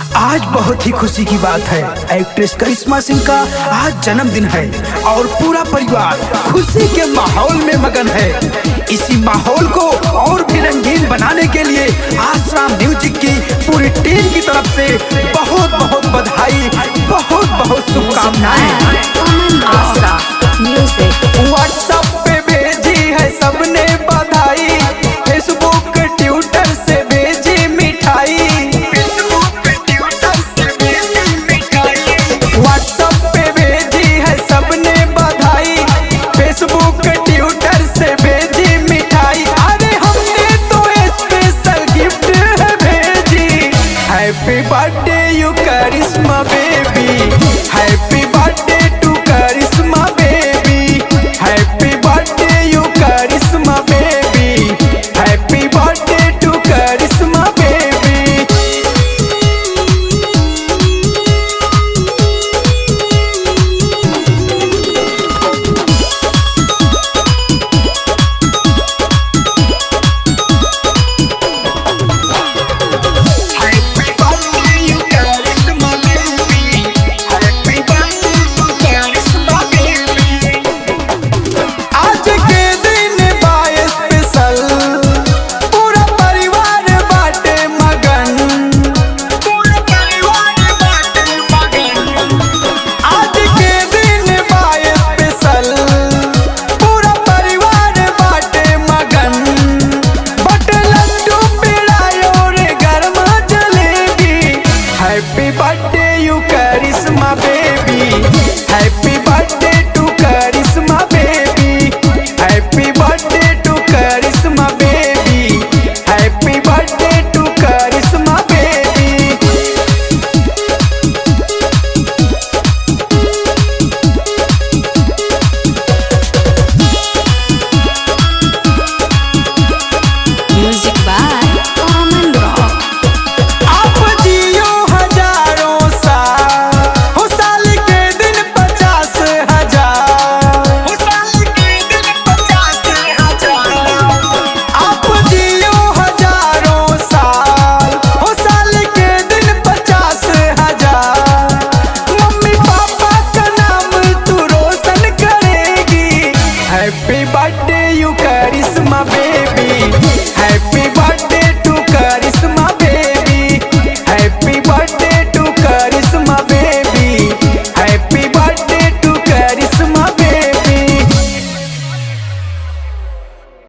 आज बहुत ही खुशी की बात है। एक्ट्रेस करिश्मा सिंह का आज जन्मदिन है और पूरा परिवार खुशी के माहौल में मगन है। इसी माहौल को और भी रंगीन बनाने के लिए आश्रम म्यूजिक की पूरी टीम की तरफ से बहुत बहुत बधाई, बहुत बहुत शुभकामनाएं। व्हाट्सएप पे भेजी है सबने बधाई, फेसबुक ट्विटर से भेजी मिठाई, व्हाट्सएप पे भेजी है सबने बधाई, फेसबुक ट्विटर से भेजी मिठाई। अरे हमने तो स्पेशल गिफ्ट है भेजी। Happy birthday you Karishma baby, happy